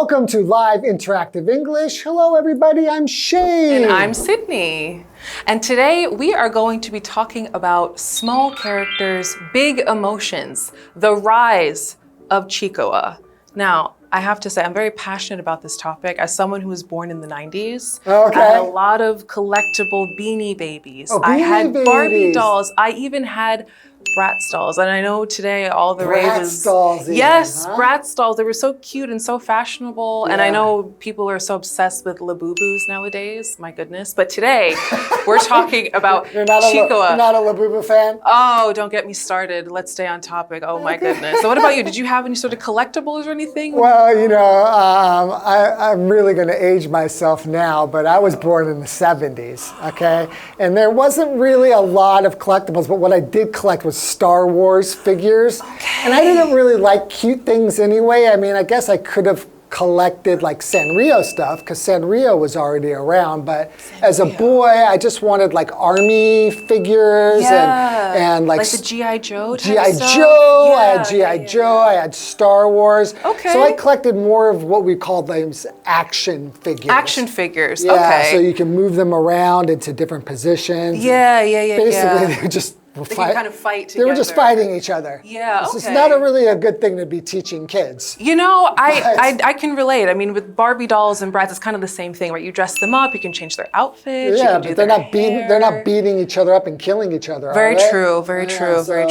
Welcome to Live Interactive English. Hello, everybody. I'm Shane. And I'm Sydney. And today we are going to be talking about small characters, big emotions, the rise of Chiikawa. Now, I have to say, I'm very passionate about this topic as someone who was born in the 90s. Okay. I had a lot of collectible Beanie Babies. Oh, I had Beanie Barbie Babies. dolls. I even had Bratz dolls. And I know today all the rave is... Bratz dolls even, Yes, huh? Bratz dolls. They were so cute and so fashionable. And I Yeah. know people are so obsessed with Labubu's nowadays. My goodness. But today, we're talking about You're not Chiikawa. You're not a Labubu fan? Oh, don't get me started. Let's stay on topic. Oh my goodness. So what about you? Did you have any sort of collectibles or anything? Well, I'm really going to age myself now, but I was born in the 70s, okay? And there wasn't really a lot of collectibles, but what I did collect was Star Wars figures. Okay. And I didn't really like cute things anyway. I mean, I guess I could have collected like Sanrio stuff because Sanrio was already around, but as a boy I just wanted like army figures and like the G.I. Joe type G.I. stuff? Joe, Yeah, I had G.I. Joe, I had Star Wars. Okay. So I collected more of what we called those action figures. Action figures, Yeah, okay. so you can move them around into different positions. Yeah. Basically they were just They can kind of fight They were just together. fighting each other. Yeah, This is okay. not really a good thing to be teaching kids. You know, I can relate. I mean, with Barbie dolls and Bratz, it's kind of the same thing, right? You dress them up, you can change their outfits. Yeah, you can do but they're not hair. beating each other up and killing each other. Very are they? true, very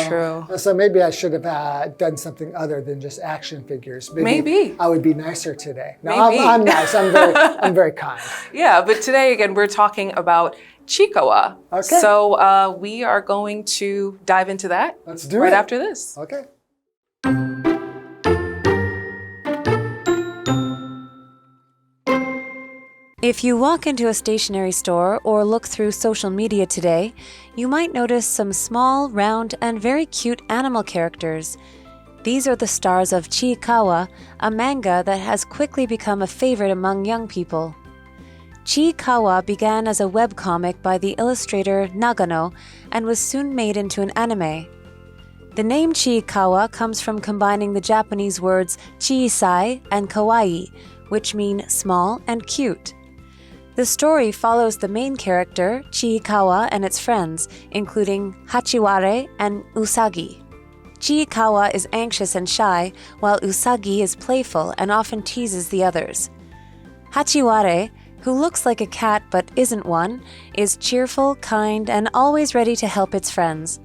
true. So maybe I should have done something other than just action figures. Maybe. I would be nicer today. No, Maybe. I'm nice. I'm very kind. Yeah, but today again we're talking about Chiikawa. Okay. So we are going to dive into that. Let's do right it. after this. Okay. If you walk into a stationery store or look through social media today, you might notice some small, round, and very cute animal characters. These are the stars of Chiikawa, a manga that has quickly become a favorite among young people. Chiikawa began as a webcomic by the illustrator Nagano and was soon made into an anime. The name Chiikawa comes from combining the Japanese words chiisai and kawaii, which mean small and cute. The story follows the main character, Chiikawa, and its friends, including Hachiware and Usagi. Chiikawa is anxious and shy, while Usagi is playful and often teases the others. Hachiware, who looks like a cat but isn't one, is cheerful, kind, and always ready to help its friends.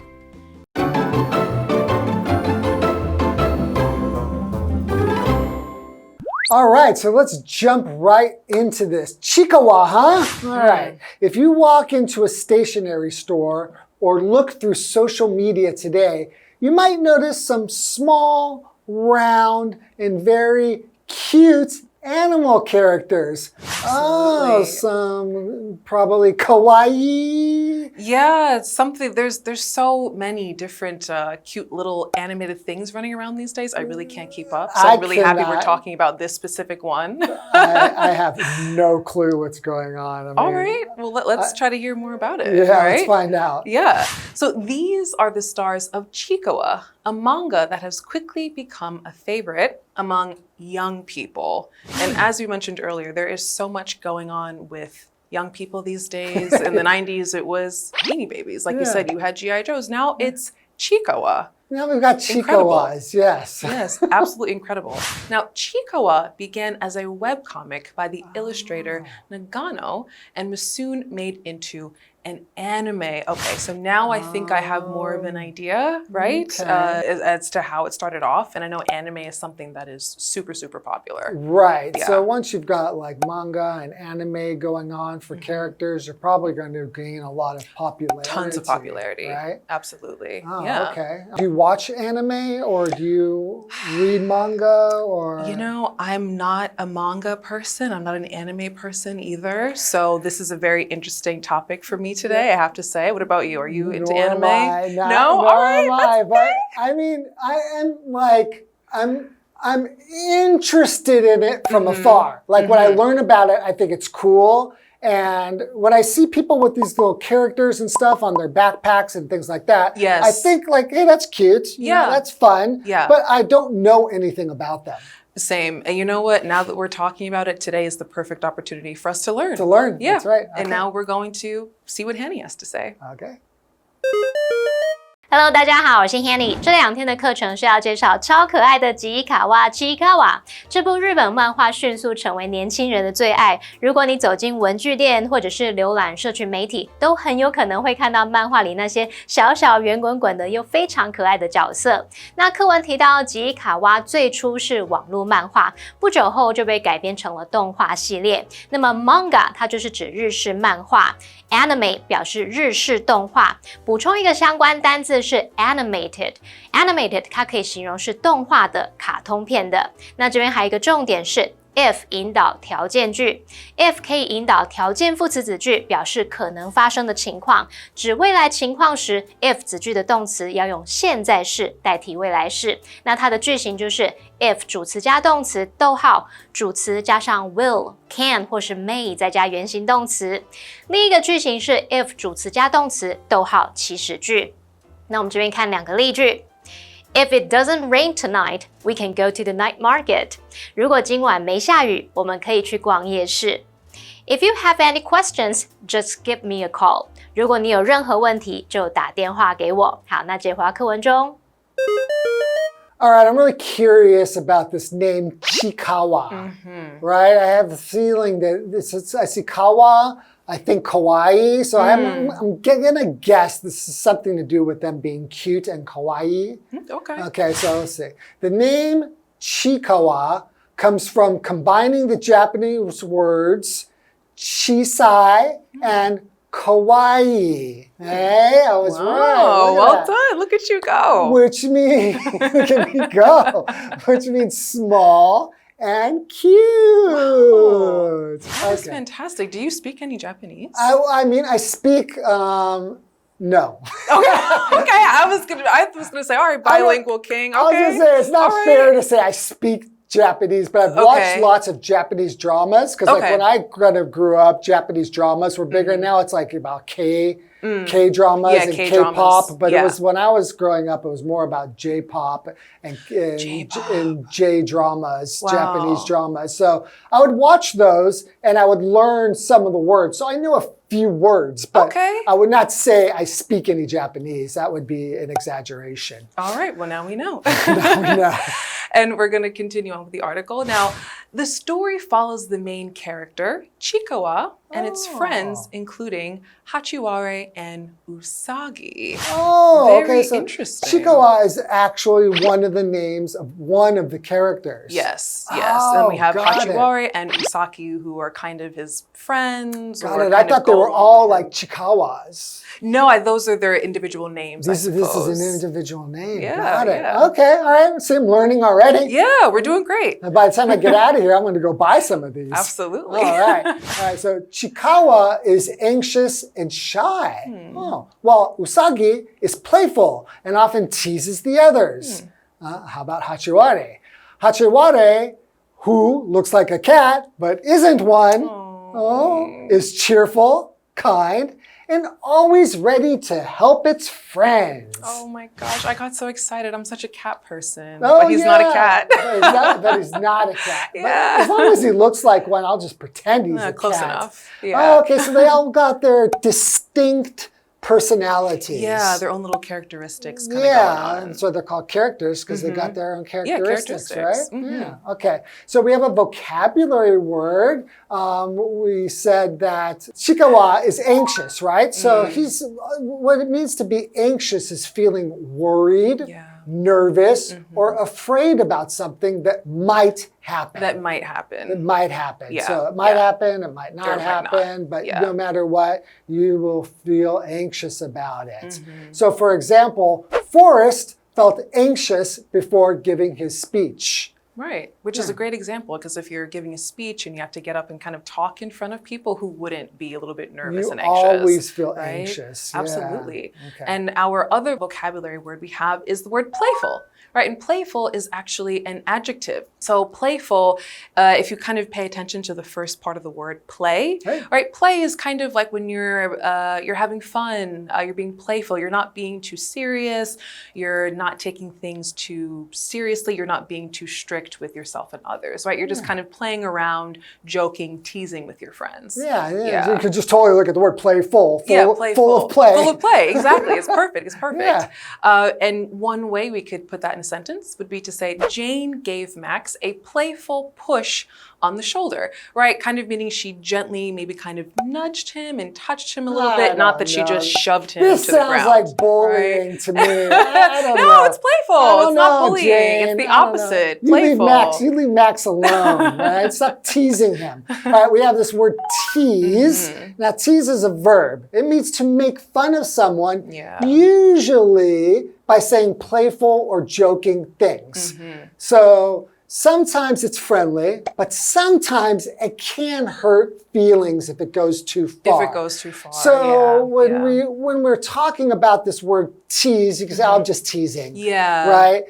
All right, so let's jump right into this. Chiikawa, huh? All right. If you walk into a stationery store or look through social media today, you might notice some small, round, and very cute animal characters. Oh, some probably kawaii. Yeah, it's something. There's so many different cute little animated things running around these days. I really can't keep up. So I'm really happy we're talking about this specific one. I have no clue what's going on. I mean, All right. Well, let's try to hear more about it. Yeah, all right? let's find out. Yeah. So these are the stars of Chiikawa, a manga that has quickly become a favorite among young people. And as we mentioned earlier, there is so much going on with young people these days. In the 90s, it was Beanie Babies. Like you said, you had G.I. Joes. Now it's Chiikawa. Now we've got Chiikawas, yes. Yes, absolutely incredible. Now, Chiikawa began as a webcomic by the illustrator Nagano and was soon made into an anime. Okay, so now I think I have more of an idea, right? Okay. As to how it started off. And I know anime is something that is super, super popular. Right. Yeah. So once you've got like manga and anime going on for characters, you're probably going to gain a lot of popularity. Tons of popularity. Right? Absolutely. Oh, yeah. okay. Do you watch anime or do you read manga or? You know, I'm not a manga person. I'm not an anime person either. So this is a very interesting topic for me today, I have to say. What about you? Are you into Nor anime? am I. No? All right. Nor am I. But I mean, I am like, I'm interested in it from afar. Like when I learn about it, I think it's cool. And when I see people with these little characters and stuff on their backpacks and things like that, Yes. I think like, hey, that's cute. You know, Yeah. that's fun. Yeah. But I don't know anything about them. Same. And you know what? Now that we're talking about it, today is the perfect opportunity for us to learn. To learn. Yeah. That's right. Okay. And now we're going to see what Hanny has to say. Okay. Hello， 大家好，我是 Hanny。这2天的课程是要介绍超可爱的吉伊卡哇 Chiikawa 这部日本漫画，迅速成为年轻人的最爱。如果你走进文具店或者是浏览社群媒体，都很有可能会看到漫画里那些小小圆滚滚的又非常可爱的角色。那课文提到吉伊卡哇最初是网络漫画，不久后就被改编成了动画系列。那么 manga 它就是指日式漫画。Anime 表示日式动画，补充一个相关单字是 animated。animated 它可以形容是动画的、卡通片的。那这边还有一个重点是 if 引导条件句 ，if 可以引导条件副词子句，表示可能发生的情况。指未来情况时 ，if 子句的动词要用现在式代替未来式。那它的句型就是 if 主词加动词，逗号，主词加上 will、can 或是 may 再加原形动词。另一个句型是 if 主词加动词，逗号，祈使句。那我们这边看2个例句。If it doesn't rain tonight, we can go to the night market. 如果今晚没下雨，我们可以去逛夜市。If you have any questions, just give me a call. 如果你有任何问题，就打电话给我。好，那接回到课文中。All right, I'm really curious about this name Chiikawa. Right? I have the feeling that I see kawa, I think kawaii, so I'm gonna guess this is something to do with them being cute and kawaii. Okay. Okay, so let's see. The name Chiikawa comes from combining the Japanese words chisai and kawaii. Hey, I was right. Well done. Look at you go. Which means, look at me go, which means small and cute. That is fantastic. Do you speak any Japanese? I mean, I speak, no. Okay. I was gonna say, all right, bilingual king. Okay. I was gonna say, it's not fair to say I speak Japanese, but I've watched lots of Japanese dramas because like when I kind of grew up, Japanese dramas were bigger. Now it's like about K-dramas and K-pop, but it was when I was growing up, it was more about J-pop and J-dramas, Japanese dramas. So I would watch those and I would learn some of the words. So I knew a few words, but I would not say I speak any Japanese. That would be an exaggeration. All right, well now we know. Now we know. And we're going to continue on with the article. Now, the story follows the main character, Chiikawa, and its friends, including Hachiwara and Usagi. Very so interesting. Chiikawa is actually one of the names of one of the characters. Yes. And we have Hachiwara and Usagi, who are kind of his friends. I thought they were all like Chiikawas. No, those are their individual names. This is an individual name. Yeah, Got it. yeah. Okay, all right. See, I'm learning already. Yeah, we're doing great. And by the time I get out of here, I'm going to go buy some of these. Absolutely. All right. So Chiikawa is anxious and shy. While Usagi is playful and often teases the others. How about Hachiwara? Hachiwara, who looks like a cat but isn't one, is cheerful, kind, and always ready to help its friends. Oh my gosh, I got so excited. I'm such a cat person. But he's not a cat. But he's not a cat. But as long as he looks like one, I'll just pretend he's a close cat. Enough. Yeah. Okay, so they all got their distinct personalities. Yeah, their own little characteristics kind of going on. That's why they're called characters, because they got their own characteristics, right? Mm-hmm. Okay, so we have a vocabulary word. We said that Chiikawa is anxious, right? So what it means to be anxious is feeling worried, nervous, or afraid about something that might happen. That might happen. It might happen. Yeah. So it might happen, it might not happen, but no matter what, you will feel anxious about it. So for example, Forrest felt anxious before giving his speech. Right, which is a great example, because if you're giving a speech and you have to get up and kind of talk in front of people, who wouldn't be a little bit nervous and anxious? You always feel anxious. Absolutely. Okay. And our other vocabulary word we have is the word playful. right? And playful is actually an adjective. So playful, if you kind of pay attention to the first part of the word play, right? Play is kind of like when you're having fun, you're being playful, you're not being too serious, you're not taking things too seriously, you're not being too strict with yourself and others, right? You're just kind of playing around, joking, teasing with your friends. Yeah. You could just totally look at the word playful. Playful. Full of play. Full of play, exactly. It's perfect. It's perfect. And one way we could put that in a sentence would be to say, Jane gave Max a playful push on the shoulder, right? Kind of meaning she gently maybe kind of nudged him and touched him a little bit, not that she just shoved him to the ground. This sounds like bullying to me. I don't know. No, it's playful. It's not bullying. Jane. It's the opposite. You Playful. You leave Max alone, right? Stop teasing him. All right, we have this word tease. Now, tease is a verb. It means to make fun of someone, usually by saying playful or joking things. So sometimes it's friendly, but sometimes it can hurt feelings if it goes too far. If it goes too far. So when we're talking about this word tease, you can say, oh, I'm just teasing. Right?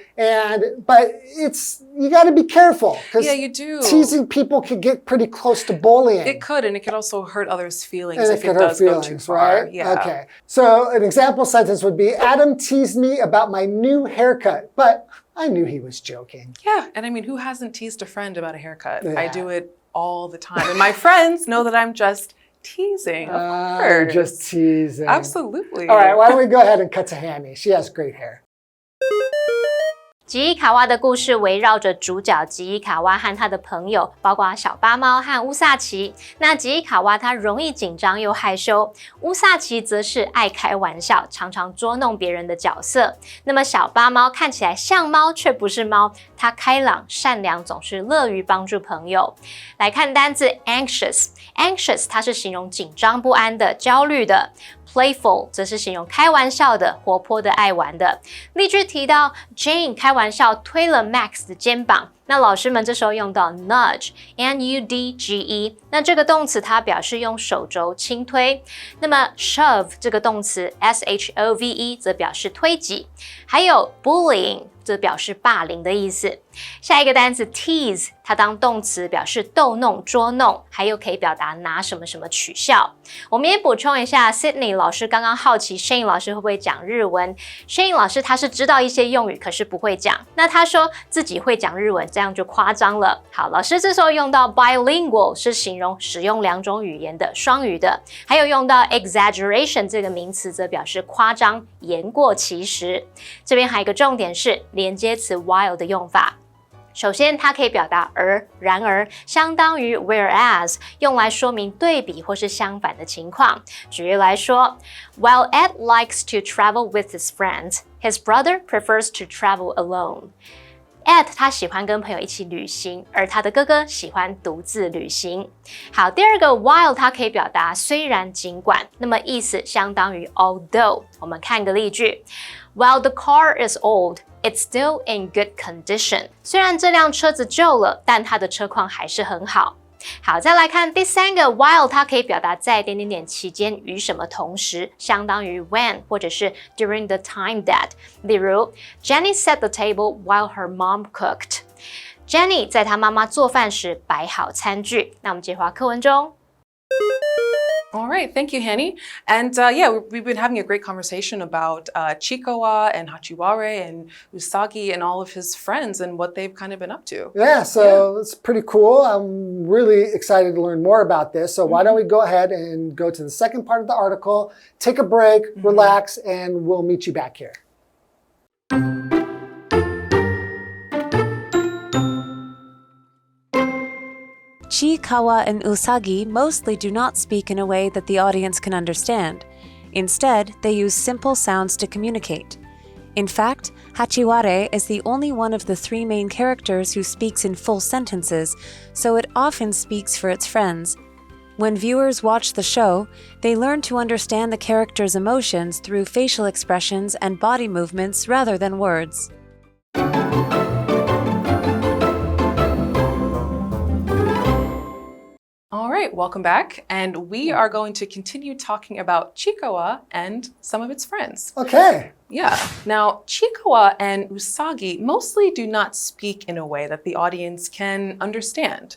But you got to be careful. Yeah, you do. Teasing people could get pretty close to bullying. It could, and it could also hurt others' feelings and if it does go too far. Right? Okay. So an example sentence would be, Adam teased me about my new haircut, but I knew he was joking. Yeah, and I mean, who hasn't teased a friend about a haircut? I do it all the time. And my friends know that I'm just teasing, of course. Just teasing. Absolutely. All right, why don't we go ahead and cut to Hanny? She has great hair. 吉伊卡哇的故事围绕着主角吉伊卡哇和他的朋友，包括小巴猫和乌萨奇。那吉伊卡哇他容易紧张又害羞，乌萨奇则是爱开玩笑，常常捉弄别人的角色。那么小巴猫看起来像猫，却不是猫，它开朗、善良，总是乐于帮助朋友。来看单字 anxious，anxious 它是形容紧张不安的、焦虑的。Playful 则是形容开玩笑的、活泼的、爱玩的。例句提到 Jane 开玩笑推了 Max 的肩膀，那老师们这时候用到 nudge，N-U-D-G-E， 那这个动词它表示用手肘轻推。那么 shove 这个动词 S-H-O-V-E 则表示推挤，还有 bullying 则表示霸凌的意思。下一个单词 tease， 它当动词表示逗弄、捉弄，还有可以表达拿什么什么取笑。我们也补充一下 ，Sydney 老师刚刚好奇 Shane 老师会不会讲日文。Shane 老师他是知道一些用语，可是不会讲。那他说自己会讲日文，这样就夸张了。好，老师这时候用到 bilingual 是形容使用两种语言的双语的，还有用到 exaggeration 这个名词，则表示夸张、言过其实。这边还有一个重点是连接词 while 的用法。首先，它可以表达而、然而，相当于 whereas， 用来说明对比或是相反的情况。举例来说 ，While Ed likes to travel with his friends, his brother prefers to travel alone. Ed 他喜欢跟朋友一起旅行，而他的哥哥喜欢独自旅行。好，第二个 while 它可以表达虽然、尽管，那么意思相当于 although。我们看个例句 ：While the car is old, it's still in good condition. 虽然这辆车子旧了，但它的车况还是很好。好，再来看第三个 while 它可以表达在点点点期间与什么同时，相当于 when 或者是 during the time that。例如 Jenny set the table while her mom cooked. Jenny 在她妈妈做饭时摆好餐具。那我们接回课文中。All right, thank you, Hanny. And we've been having a great conversation about Chiikawa and Hachiwara and Usagi and all of his friends and what they've kind of been up to. Yeah, so it's pretty cool. I'm really excited to learn more about this. So why don't we go ahead and go to the second part of the article, take a break, relax, and we'll meet you back here. Chiikawa and Usagi mostly do not speak in a way that the audience can understand. Instead, they use simple sounds to communicate. In fact, Hachiwara is the only one of the three main characters who speaks in full sentences, so it often speaks for its friends. When viewers watch the show, they learn to understand the character's emotions through facial expressions and body movements rather than words. All right, welcome back. And we are going to continue talking about Chiikawa and some of its friends. Okay. Yeah. Now, Chiikawa and Usagi mostly do not speak in a way that the audience can understand.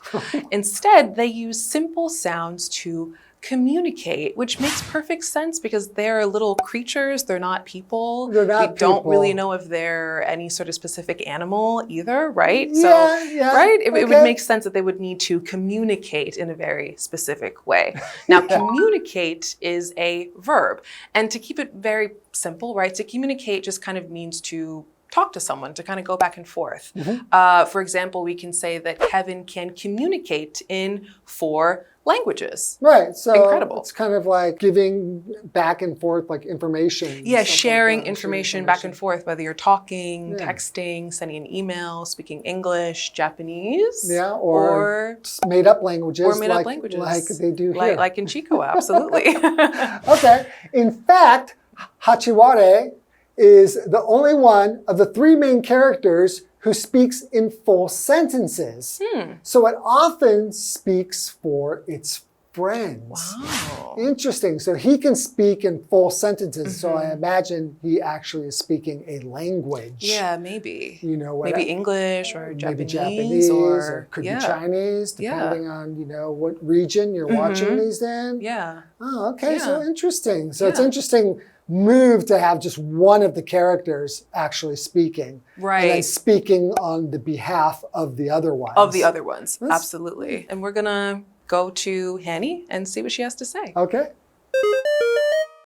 Instead, they use simple sounds to communicate, which makes perfect sense because they're little creatures. They're not people. They're not We don't really people. know if they're any sort of specific animal either, right? Yeah, right? It okay. would make sense that they would need to communicate in a very specific way. Now, communicate is a verb. And to keep it very simple, right? To communicate just kind of means to talk to someone, to kind of go back and forth. For example, we can say that Kevin can communicate in 4 languages. Right, so Incredible. it's kind of like giving back and forth like information. Yeah, stuff sharing like that. information back and forth, whether you're talking, Yeah. texting, sending an email, speaking English, Japanese, Yeah, or made up languages. or made up like, languages. Like they do here. Like in Chiikawa, absolutely. Okay, in fact, Hachiware is the only one of the 3 main characters who speaks in full sentences. So it often speaks for its friends. Wow. Interesting. So he can speak in full sentences. So I imagine he actually is speaking a language. Yeah, maybe. You know what? Maybe English or Maybe Japanese, or could yeah. be Chinese, Yeah. depending on what region you're watching these in. Yeah. Oh, okay. So Yeah. interesting. So it's Yeah. interesting move to have just one of the characters actually speaking. Right. And then speaking on the behalf of the other ones. Of the other ones, absolutely. And we're gonna go to Hanny and see what she has to say. Okay.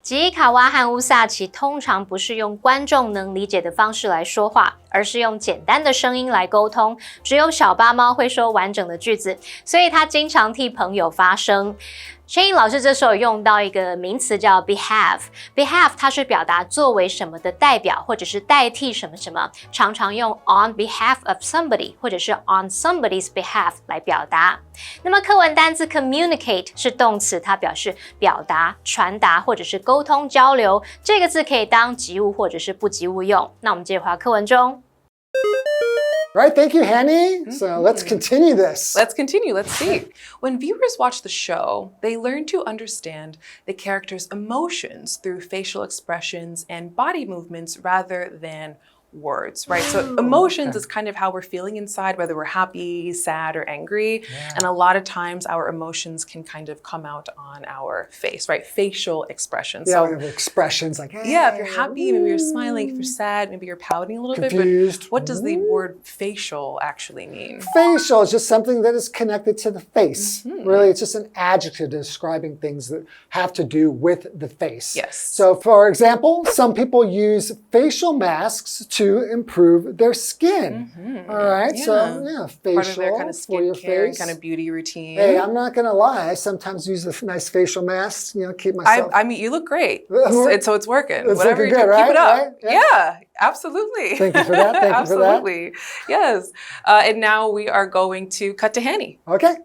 吉伊卡哇和乌萨奇通常不是用观众能理解的方式来说话，而是用简单的声音来沟通。只有小巴猫会说完整的句子，所以他经常替朋友发声。Shane 老师这时候有用到一个名词叫 behalf，behalf 它是表达作为什么的代表，或者是代替什么什么，常常用 on behalf of somebody 或者是 on somebody's behalf 来表达。那么课文单字 communicate 是动词，它表示表达、传达或者是沟通交流。这个字可以当及物或者是不及物用。那我们接着回到课文中。Right, thank you, Hanny. So let's continue this. Let's continue. Let's see. When viewers watch the show, they learn to understand the character's emotions through facial expressions and body movements rather than words, right? So emotions is kind of how we're feeling inside, whether we're happy, sad, or angry. And a lot of times our emotions can kind of come out on our face, right? Facial expressions. Yeah, So we have expressions like, hey, yeah, if you're happy, maybe you're smiling. If you're sad, maybe you're pouting a little Confused. bit. But what does the word facial actually mean? Facial is just something that is connected to the face. Really, it's just an adjective describing things that have to do with the face. Yes. So, for example, some people use facial masks to improve their skin. All right. So, yeah, facial Part of their kind of for your skincare and face. kind of beauty routine. Hey, I'm not gonna lie. I sometimes use a nice facial mask. Keep myself. I mean, you look great, It's so it's working. it's Whatever looking you do, good, keep it right? up. Right? Yeah, absolutely. Thank you for that. Thank you for that. Absolutely. Yes. And now we are going to cut to Hanny. Okay.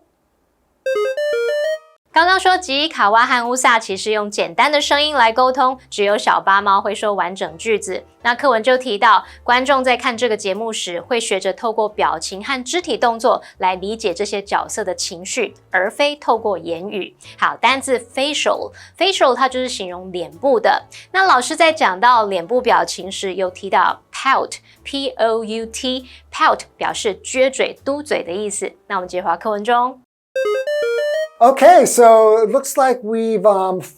刚刚说吉伊卡哇和乌萨奇是用简单的声音来沟通，只有小巴猫会说完整句子。那课文就提到，观众在看这个节目时，会学着透过表情和肢体动作来理解这些角色的情绪，而非透过言语。好，单字 facial 它就是形容脸部的。那老师在讲到脸部表情时，有提到 pout 表示撅嘴、嘟嘴的意思。那我们接回到课文中。Okay, so it looks like we've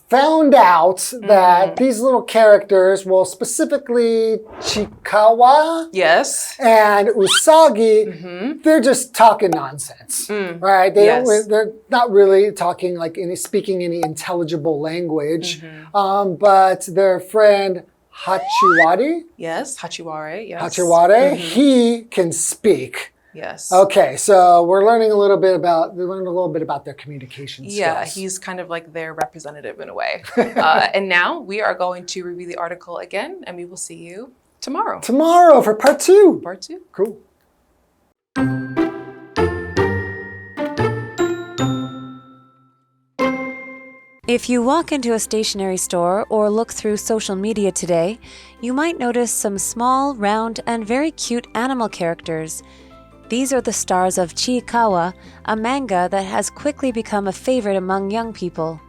found out that these little characters, well, specifically Chiikawa Yes. and Usagi, they're just talking nonsense, right? They're not really talking like speaking any intelligible language, but their friend Hachiwari, Yes. Hachiware. Yes. Hachiware, he can speak. Yes. Okay, so we're learning a little bit about their communication skills. Yeah, he's kind of like their representative in a way. And now we are going to review the article again, and we will see you tomorrow. Tomorrow for part 2. Part 2. Cool. If you walk into a stationery store or look through social media today, you might notice some small, round, and very cute animal characters. These are the stars of Chiikawa, a manga that has quickly become a favorite among young people.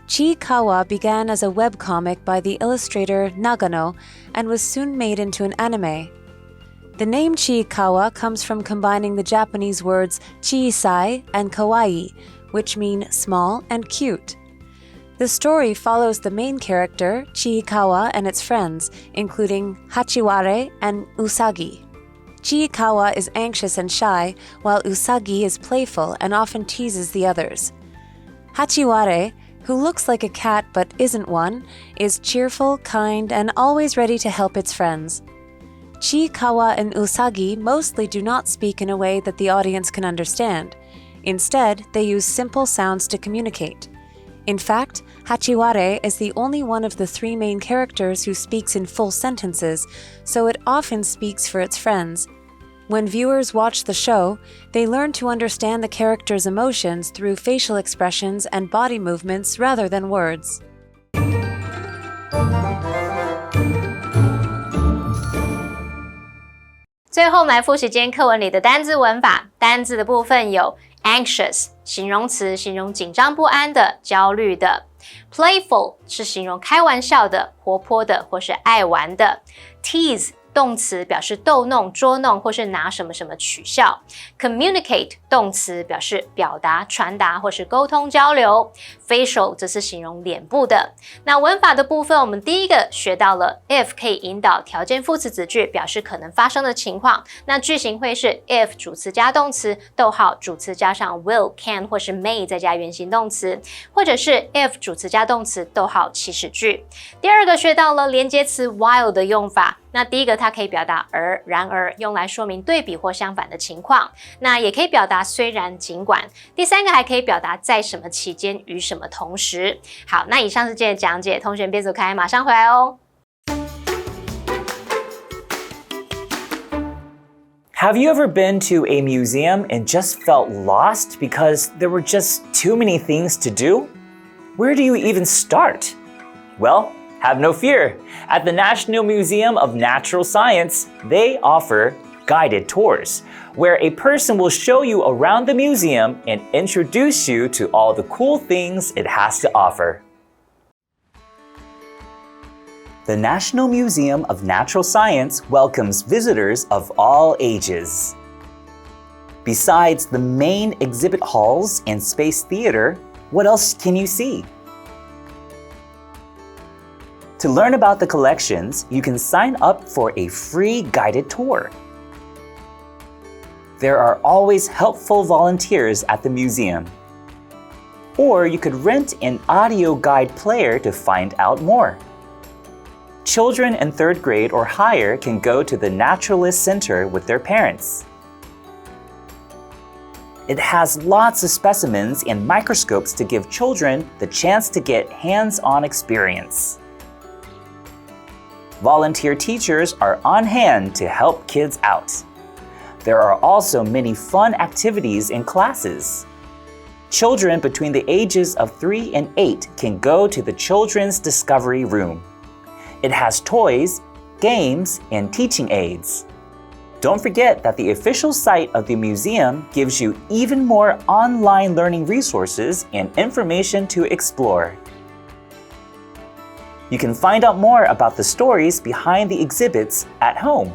Chiikawa began as a webcomic by the illustrator Nagano and was soon made into an anime. The name Chiikawa comes from combining the Japanese words chiisai and kawaii, which mean small and cute. The story follows the main character, Chiikawa, and its friends, including Hachiware and Usagi. Chiikawa is anxious and shy, while Usagi is playful and often teases the others. Hachiware, who looks like a cat but isn't one, is cheerful, kind, and always ready to help its friends. Chiikawa and Usagi mostly do not speak in a way that the audience can understand. Instead, they use simple sounds to communicate. In fact, Hachiware is the only one of the three main characters who speaks in full sentences, so it often speaks for its friends. When viewers watch the show, they learn to understand the character's emotions through facial expressions and body movements rather than words. 最后，我们来复习今天课文里的单字文法。单字的部分有 anxious 形容词，形容紧张不安的、焦虑的。Playful 是形容开玩笑的、活泼的或是爱玩的。Tease动词表示逗弄、捉弄或是拿什么什么取笑。Communicate 动词表示表达、传达或是沟通交流。Facial 则是形容脸部的。那文法的部分，我们第一个学到了 if 可以引导条件副词子句，表示可能发生的情况。那句型会是 if 主词加动词，逗号主词加上 will、can 或是 may 再加原形动词，或者是 if 主词加动词，逗号祈使句。第二个学到了连接词 while 的用法。那第一个它可以表达而、然而，用来说明对比或相反的情况。那也可以表达虽然、尽管。第三个还可以表达在什么期间、与什么同时。好，那以上是今天的讲解，同学别走开，马上回来哦。Have you ever been to a museum and just felt lost because there were just too many things to do? Where do you even start? Well, have no fear. At the National Museum of Natural Science, they offer guided tours, where a person will show you around the museum and introduce you to all the cool things it has to offer. The National Museum of Natural Science welcomes visitors of all ages. Besides the main exhibit halls and space theater, what else can you see? To learn about the collections, you can sign up for a free guided tour. There are always helpful volunteers at the museum. Or you could rent an audio guide player to find out more. Children in 3rd grade or higher can go to the Naturalist Center with their parents. It has lots of specimens and microscopes to give children the chance to get hands-on experience. Volunteer teachers are on hand to help kids out. There are also many fun activities in classes. Children between the ages of 3 and 8 can go to the Children's Discovery Room. It has toys, games, and teaching aids. Don't forget that the official site of the museum gives you even more online learning resources and information to explore. You can find out more about the stories behind the exhibits at home.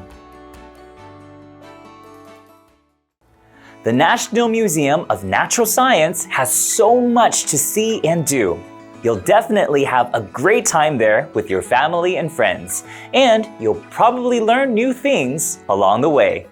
The National Museum of Natural Science has so much to see and do. You'll definitely have a great time there with your family and friends, and you'll probably learn new things along the way.